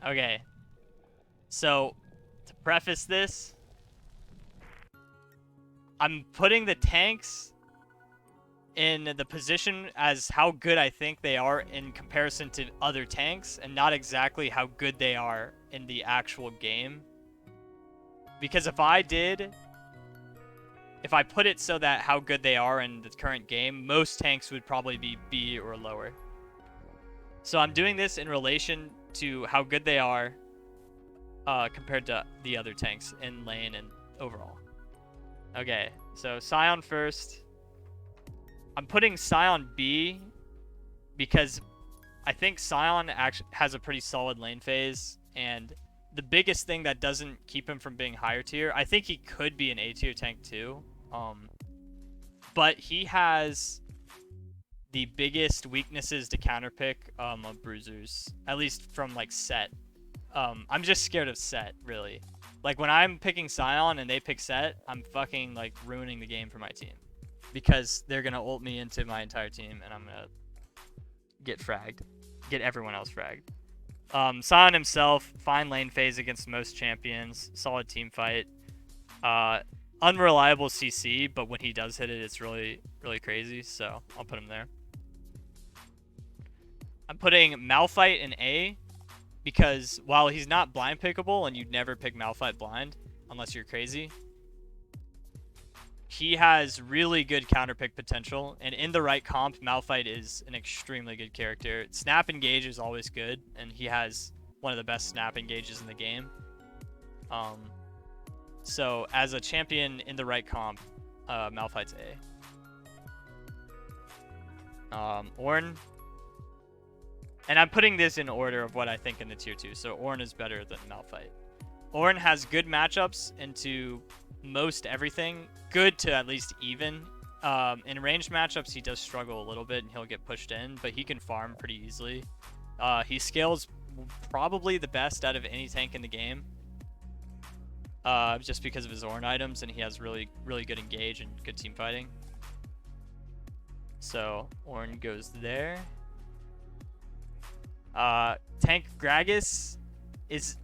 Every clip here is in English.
Okay. So, to preface this, I'm putting the tanks in the position as how good I think they are in comparison to other tanks, and not exactly how good they are in the actual game. Because if I put it so that how good they are in the current game, most tanks would probably be B or lower. So I'm doing this in relation to how good they are compared to the other tanks in lane and overall. Okay, so Sion first. I'm putting Sion B because I think Sion actually has a pretty solid lane phase, and the biggest thing that doesn't keep him from being higher tier, I think he could be an A tier tank too, but he has the biggest weaknesses to counterpick of bruisers, at least from like set. I'm just scared of set, really. Like when I'm picking Sion and they pick set, I'm fucking like ruining the game for my team, because they're gonna ult me into my entire team and I'm gonna get fragged, get everyone else fragged. Sion himself, fine lane phase against most champions, solid team fight. Unreliable CC, but when he does hit it, it's really, really crazy, so I'll put him there. I'm putting Malphite in A because while he's not blind pickable, and you'd never pick Malphite blind unless you're crazy, he has really good counterpick potential, and in the right comp, Malphite is an extremely good character. Snap engage is always good, and he has one of the best snap engages in the game. So as a champion in the right comp, Malphite's A. Ornn. And I'm putting this in order of what I think in the tier 2. So Ornn is better than Malphite. Ornn has good matchups into most everything. Good to at least even. In ranged matchups, he does struggle a little bit and he'll get pushed in, but he can farm pretty easily. He scales probably the best out of any tank in the game. Just because of his Ornn items, and he has really, really good engage and good team fighting. So Ornn goes there. Tank Gragas is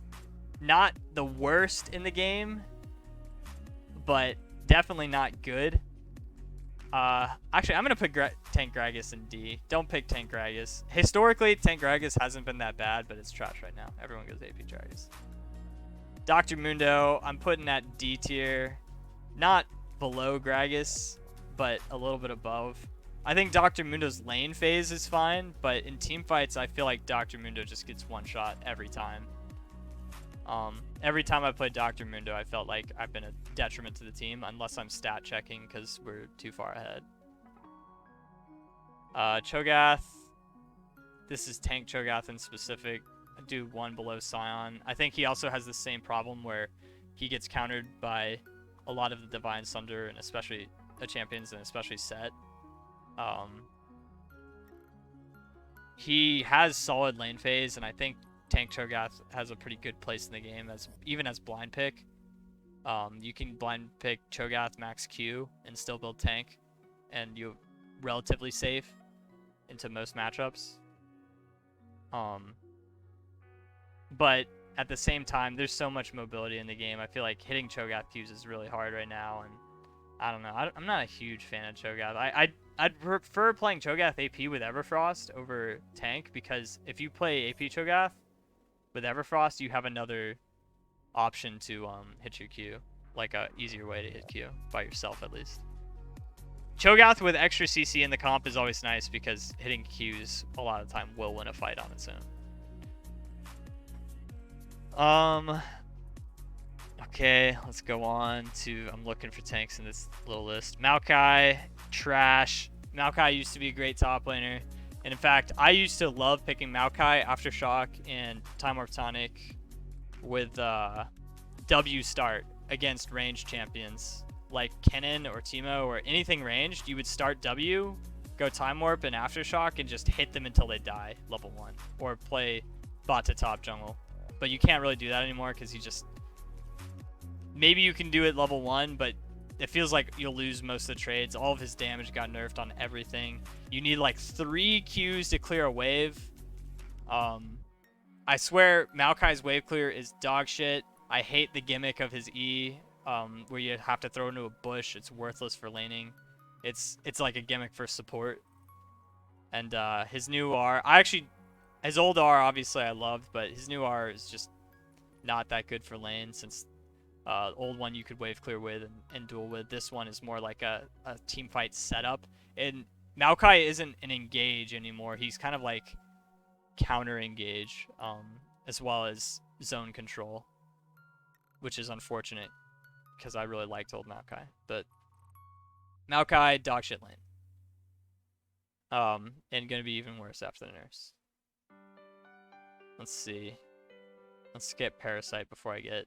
not the worst in the game, but definitely not good. Actually, I'm gonna put Tank Gragas in D. Don't pick Tank Gragas. Historically, Tank Gragas hasn't been that bad, but it's trash right now. Everyone goes AP Gragas. Dr. Mundo, I'm putting at D tier. Not below Gragas, but a little bit above. I think Dr. Mundo's lane phase is fine, but in team fights, I feel like Dr. Mundo just gets one shot every time. Every time I played Dr. Mundo, I felt like I've been a detriment to the team, unless I'm stat checking because we're too far ahead. Cho'Gath. This is tank Cho'Gath in specific. I do one below Sion. I think he also has the same problem where he gets countered by a lot of the Divine Sunder, and especially the champions, and especially Set. He has solid lane phase, and I think tank Cho'Gath has a pretty good place in the game, even as blind pick. You can blind pick Cho'Gath max Q and still build tank, and you're relatively safe into most matchups. But at the same time, there's so much mobility in the game. I feel like hitting Cho'Gath Qs is really hard right now, and I don't know. I'm not a huge fan of Cho'Gath. I'd prefer playing Cho'Gath AP with Everfrost over tank, because if you play AP Cho'Gath with Everfrost, you have another option to hit your Q, like a easier way to hit Q by yourself at least. Cho'Gath with extra CC in the comp is always nice because hitting Qs a lot of the time will win a fight on its own. Okay, let's go on to, I'm looking for tanks in this little list. Maokai, trash. Maokai used to be a great top laner. And in fact, I used to love picking Maokai, Aftershock, and Time Warp Tonic with W start against ranged champions like Kennen or Teemo or anything ranged. You would start W, go Time Warp and Aftershock, and just hit them until they die level 1. Or play bot to top jungle. But you can't really do that anymore because you just... Maybe you can do it level 1, but it feels like you'll lose most of the trades. All of his damage got nerfed on everything. You need like 3 Qs to clear a wave. I swear Maokai's wave clear is dog shit. I hate the gimmick of his E, where you have to throw into a bush. It's worthless for laning. It's like a gimmick for support. And his new R, his old R obviously I loved, but his new R is just not that good for lane, since old one you could wave clear with and duel with. This one is more like a team fight setup. And Maokai isn't an engage anymore. He's kind of like counter engage, as well as zone control, which is unfortunate because I really liked old Maokai. But Maokai, dog shit lane. And gonna be even worse after the nerfs. Let's see. Let's skip Parasite before I get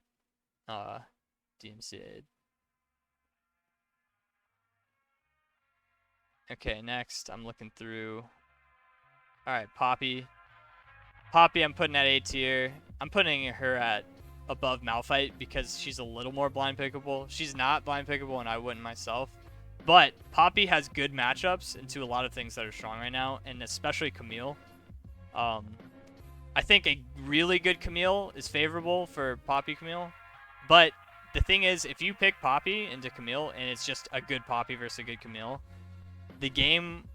DMCA'd. Okay, next I'm looking through. Alright, Poppy. Poppy I'm putting at A tier. I'm putting her at above Malphite because she's a little more blind pickable. She's not blind pickable and I wouldn't myself. But Poppy has good matchups into a lot of things that are strong right now, and especially Camille. I think a really good Camille is favorable for Poppy Camille. But the thing is, if you pick Poppy into Camille and it's just a good Poppy versus a good Camille, the game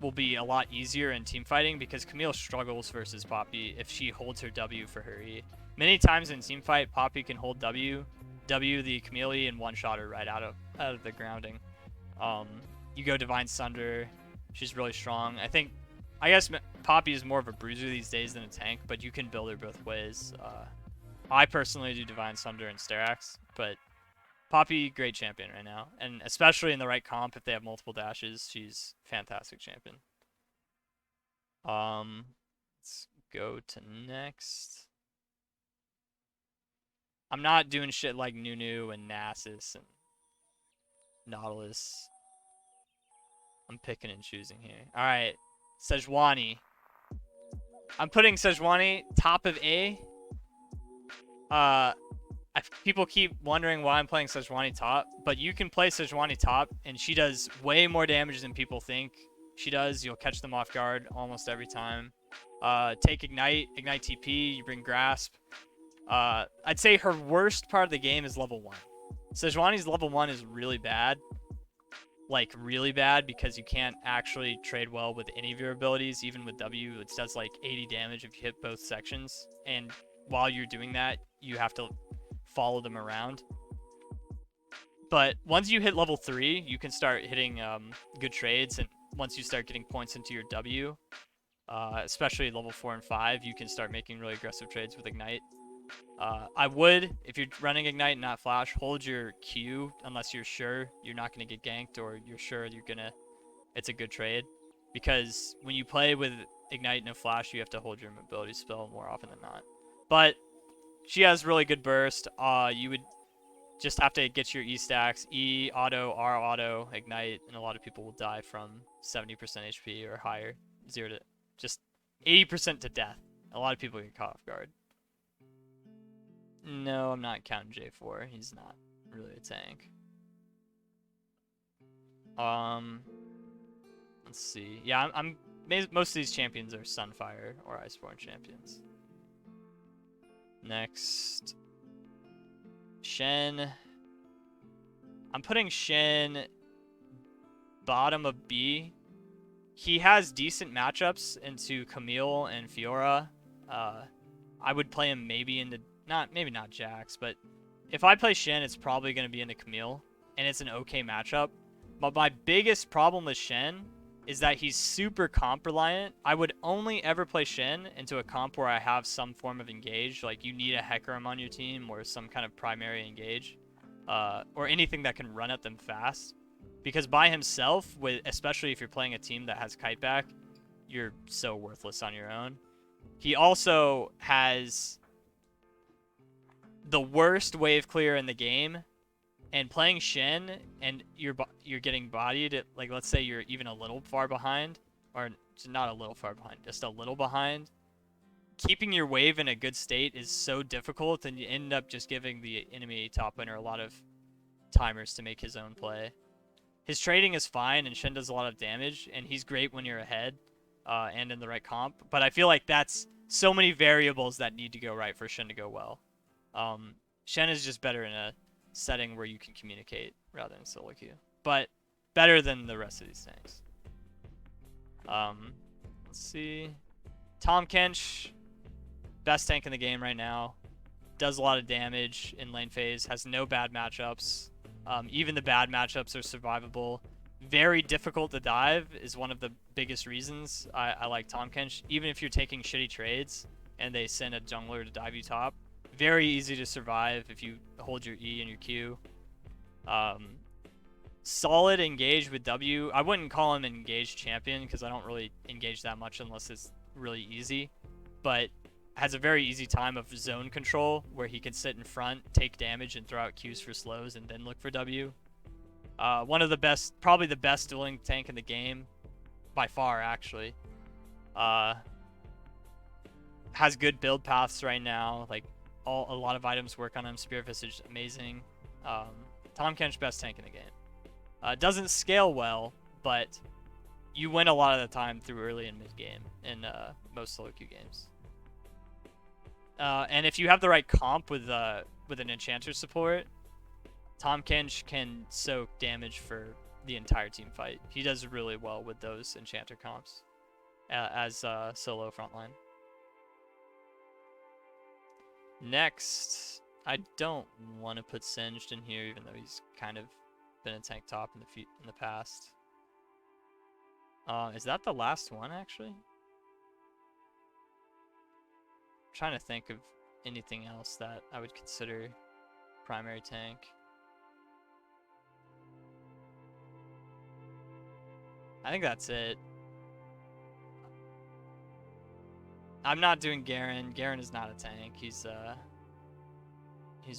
will be a lot easier in team fighting because Camille struggles versus Poppy if she holds her W for her E. Many times in team fight, Poppy can hold W the Camille E, and one-shot her right out of the grounding. You go Divine Sunder, she's really strong. I guess Poppy is more of a bruiser these days than a tank, but you can build her both ways. I personally do Divine Sunder and Sterax, but Poppy, great champion right now. And especially in the right comp, if they have multiple dashes, she's fantastic champion. Let's go to next. I'm not doing shit like Nunu and Nasus and Nautilus. I'm picking and choosing here. Alright, Sejuani. I'm putting Sejuani top of A. People keep wondering why I'm playing Sejuani top, but you can play Sejuani top, and she does way more damage than people think she does. You'll catch them off guard almost every time. Take Ignite TP, you bring Grasp. I'd say her worst part of the game is level 1. Sejuani's level 1 is really bad. Like, really bad, because you can't actually trade well with any of your abilities. Even with W, it does like 80 damage if you hit both sections. And while you're doing that, you have to follow them around. But once you hit level 3, you can start hitting good trades. And once you start getting points into your W, especially level 4 and 5, you can start making really aggressive trades with Ignite. I would, if you're running Ignite and not Flash, hold your Q unless you're sure you're not going to get ganked, or you're sure it's a good trade. Because when you play with Ignite and a Flash, you have to hold your mobility spell more often than not. But she has really good burst. You would just have to get your E stacks, E auto, R auto, Ignite, and a lot of people will die from 70% HP or higher, 0 to just 80% to death. A lot of people get caught off guard. No, I'm not counting J4. He's not really a tank. Let's see. Yeah, most of these champions are Sunfire or Iceborne champions. Next, Shen. I'm putting Shen bottom of B. He has decent matchups into Camille and Fiora. I would play him maybe into maybe not Jax, but if I play Shen, it's probably going to be into Camille, and it's an okay matchup. But my biggest problem with Shen is that he's super comp reliant. I would only ever play Shen into a comp where I have some form of engage, like you need a Hecarim on your team or some kind of primary engage, or anything that can run at them fast. Because by himself, especially if you're playing a team that has kiteback, you're so worthless on your own. He also has the worst wave clear in the game, and playing Shen and you're getting bodied at, like, let's say you're even a little far behind, or not a little far behind, just a little behind. Keeping your wave in a good state is so difficult, and you end up just giving the enemy top laner a lot of timers to make his own play. His trading is fine, and Shen does a lot of damage, and he's great when you're ahead and in the right comp. But I feel like that's so many variables that need to go right for Shen to go well. Shen is just better in a setting where you can communicate rather than solo queue, but better than the rest of these tanks. Let's see. Tahm Kench, best tank in the game right now. Does a lot of damage in lane phase. Has no bad matchups. Even the bad matchups are survivable. Very difficult to dive is one of the biggest reasons I like Tahm Kench. Even if you're taking shitty trades and they send a jungler to dive you top, very easy to survive if you hold your E and your Q. Solid engage with W. I wouldn't call him an engaged champion because I don't really engage that much unless it's really easy. But has a very easy time of zone control where he can sit in front, take damage, and throw out Qs for slows and then look for W. One of the best, probably the best dueling tank in the game, by far actually. Has good build paths right now. Like a lot of items work on him. Spirit Visage, amazing. Tahm Kench, best tank in the game. Doesn't scale well, but you win a lot of the time through early and mid game in most solo queue games. And if you have the right comp with an enchanter support, Tahm Kench can soak damage for the entire team fight. He does really well with those enchanter comps as solo frontline. Next, I don't want to put Singed in here, even though he's kind of been a tank top in the past. Is that the last one actually? I'm trying to think of anything else that I would consider primary tank. I think that's it. I'm not doing Garen. Garen is not a tank. He's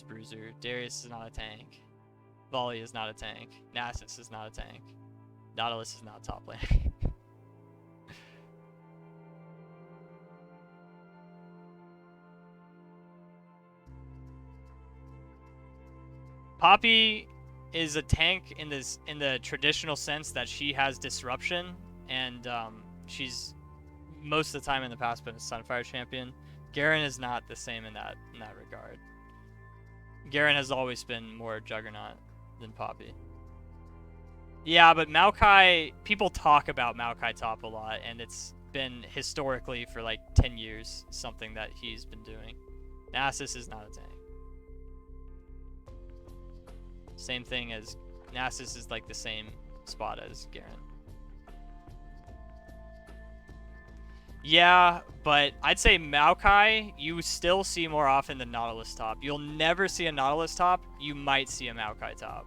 bruiser. Darius is not a tank. Volley is not a tank. Nasus is not a tank. Nautilus is not a top lane. Poppy is a tank in the traditional sense that she has disruption, and she's most of the time in the past been a Sunfire champion. Garen is not the same in that regard. Garen has always been more Juggernaut than Poppy. Yeah, but Maokai, people talk about Maokai top a lot, and it's been historically for like 10 years something that he's been doing. Nasus is not a tank. Same thing as Nasus is like the same spot as Garen. Yeah, but I'd say Maokai you still see more often than Nautilus top. You'll never see a Nautilus top. You might see a Maokai top.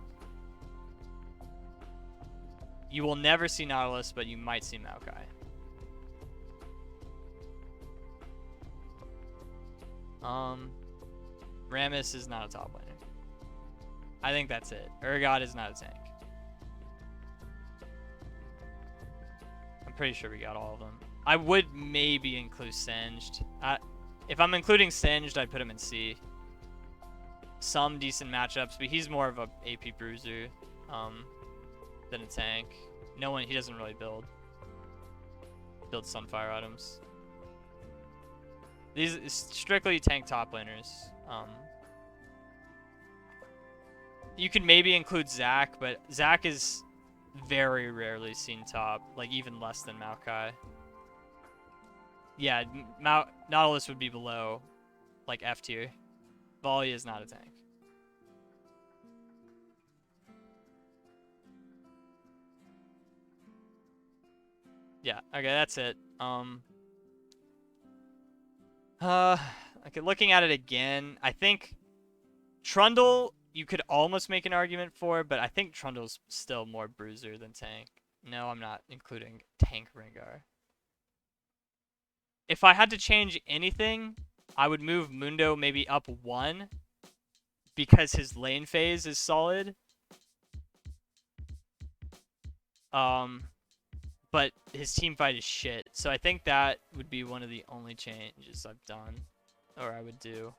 You will never see Nautilus, but you might see Maokai. Rammus is not a top laner. I think that's it. Urgot is not a tank. I'm pretty sure we got all of them. I would maybe include Singed. If I'm including Singed, I'd put him in C. Some decent matchups, but he's more of a AP bruiser than a tank. He doesn't really build Sunfire items. These is strictly tank top laners. You can maybe include Zac, but Zac is very rarely seen top, like even less than Maokai. Yeah, Nautilus would be below, like F tier. Volley is not a tank. Yeah, okay, that's it. Okay, looking at it again, I think Trundle you could almost make an argument for, but I think Trundle's still more bruiser than tank. No, I'm not including tank Rengar. If I had to change anything, I would move Mundo maybe up 1 because his lane phase is solid. But his team fight is shit. So I think that would be one of the only changes I've done or I would do.